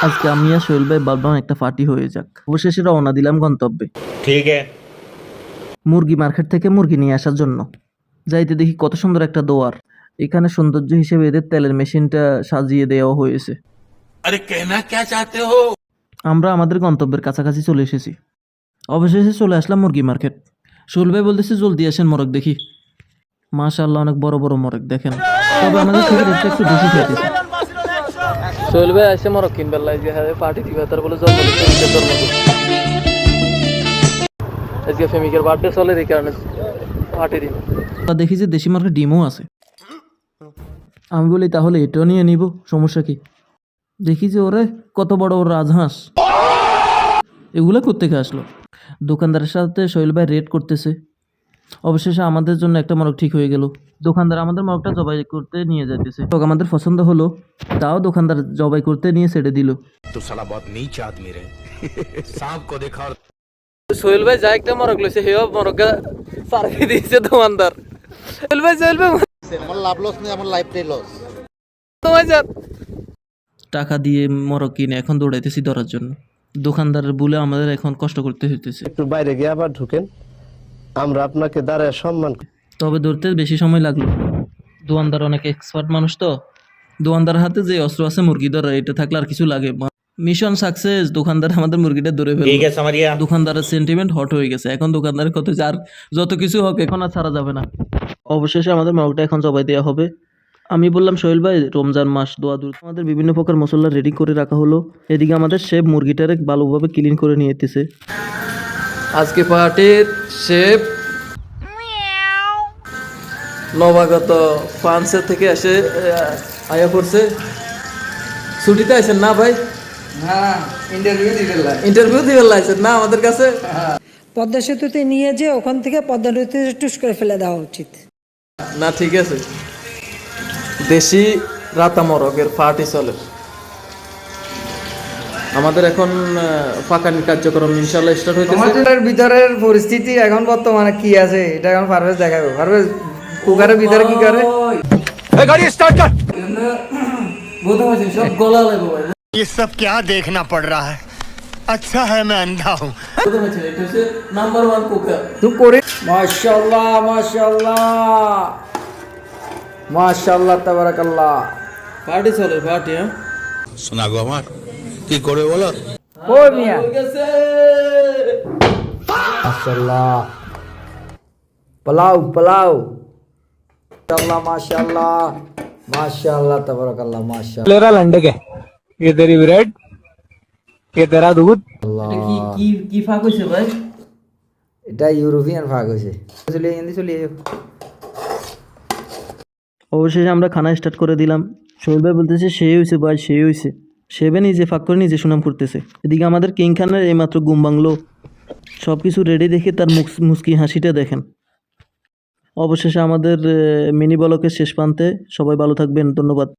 আজকে আমি আর সোহেল ভাই ভাবলাম একটা পার্টি হয়ে যাক। অবশেষে রওনা দিলাম গন্তব্যে। ठीक है। মুরগি মার্কেট থেকে মুরগি নিয়ে আসার জন্য। যাইতে দেখি কত সুন্দর একটা দোয়ার। এখানে সৌন্দর্য হিসেবে এদের তেলের মেশিনটা সাজিয়ে দেওয়া হয়েছে। अरे कहना क्या चाहते हो? আমরা আমাদের গন্তব্যের কাছাকাছি চলে এসেছি। অবশেষে চলে আসলাম মুরগি মার্কেট। সোহেল ভাই বলতেছে জলদি আসেন মোরগ দেখি। মাশাআল্লাহ অনেক বড় বড় মোরগ দেখেন। তবে আমাদের থেকে রেটটা একটু বেশি চাইতেছে। সোহেল ভাই আসে মোরগ কিনবার লাগে পার্টি দিবে তার বলে আজকে ফেমিকের বার্থডে চলে এই কারণে পার্টি দিন। দেখি যে দেশি মার্কেট ডিমও আছে। আমি বলি তাহলে এটাও নিয়ে নিব, সমস্যা কি? দেখি যে ওরে কত বড় ওর রাজহাঁস, এগুলো কোত্থেকে আসলো? দোকানদারের সাথে সোহেল ভাই রেট করতেছে। অবশেষে আমাদের জন্য একটা মোরগ ঠিক হয়ে গেল। দোকানদার আমাদের মোরগটা জবাই করতে নিয়ে যাইতেছে। আমাদের পছন্দ হলো, তাও দোকানদার জবাই করতে নিয়ে ছেড়ে দিল। तो साला बहुत नीच आदमी रे। सांप को देखा और সোহেল ভাই যা একটা মোরগ লইছে হেও মোরগা সারকে দিয়েছে দোকানদার। সোহেল ভাই আমার লাভ লস নেই, আমার লাইফটাই লস। তোমায় যান। টাকা দিয়ে মোরগ কিনে এখন দৌড়াইতেছি ধরার জন্য। দোকানদারের বলে আমাদের এখন কষ্ট করতে হইতেছে। একটু বাইরে গিয়ে আবার ঢুকেন, আমরা আপনাকে দাঁড়ায় সম্মান। তবে ধরতে বেশি সময় লাগলো। দোকানদার অনেক এক্সপার্ট মানুষ তো। দোকানদার হাতে যে অস্ত্র আছে মুরগি ধরা, এটা থাকলে আর কিছু লাগে। মিশন সাকসেস, দোকানদার আমাদের মুরগিটা ধরে ফেলল। ठीक है समरिया। দোকানদারের সেন্টিমেন্ট হট হয়ে গেছে। এখন দোকানদারের কথা আর যত কিছু হোক এখন আর ছাড়া যাবে না। অবশেষে আমাদের মোরগটা এখন জবাই দেওয়া হবে। আমি বললাম সোহেল ভাই রমজান মাস দোয়া দূর, আমাদের বিভিন্ন প্রকার মশলা রেডি করে রাখা হলো। এদিকে আমাদের শেফ মুরগিটারে ভালোভাবে ক্লিন করে নিয়ে যেতেছে। আজকে পার্টির শেফ নবাগত ফ্রান্সের থেকে এসে আয়া পড়ছে। ছুটিতে আইছেন না ভাই? ইন্টারভিউ দিবে লাইছেন না আমাদের কাছে? পদ্মা সেতুতে নিয়ে যে ওখান থেকে পদ্মা নদীতে টুস করে ফেলে দেওয়া উচিত। না ঠিক আছে, দেশি রাতা মোরগের পার্টি চলে। আমাদের এখন পাকানি কার্যক্রম ইনশাআল্লাহ স্টার্ট হইতেছে। আমাদের ভিতরের পরিস্থিতি এখন বর্তমানে কি আছে এটা এখন পারভেজ দেখাবে। পারভেজ কুকারের ভিতরে কি করে? गाड़ी स्टार्ट कर। বোধহয় আছে সব গলা লাগবে ভাই। ये सब क्या देखना पड़ रहा है? अच्छा है मैं अंधा हूँ। বোধহয় আছে এটা হচ্ছে নাম্বার 1 কুকার। তুই করে মাশাআল্লাহ মাশাআল্লাহ মাশাআল্লাহ তাবারাকাল্লাহ। পার্টি চলে পার্টি। হ্যাঁ सुना गो हमार की करे बोलो। ও মিয়া হয়ে গেছে। মাশাআল্লাহ পোলাও পোলাও মাশাআল্লাহ মাশাআল্লাহ माशाल्लाह तबारकल्लाह माशाल्लाह। तेरा लंडक है, ये तेरी ब्रेड, ये तेरा दूध। এটা কি কি কি ফাঁক হইছে ভাই? এটা ইউরোপিয়ান ভাগ হইছে। চলে হিন্দি চলে অবশেষে আমরা খানা স্টার্ট করে দিলাম। সোহেল ভাই বলতেছে সেই হইছে ভাই, সেই হইছে। সেবে নিজে ফাঁক করে নিজে সুনাম করতেছে। এদিকে আমাদের কিং খানের এইমাত্র ঘুম ভাঙলো। সব কিছু রেডি দেখে তার মুচকি হাসিটা দেখেন। অবশেষে আমাদের মিনি ব্লকের শেষ প্রান্তে। সবাই ভালো থাকবেন, ধন্যবাদ।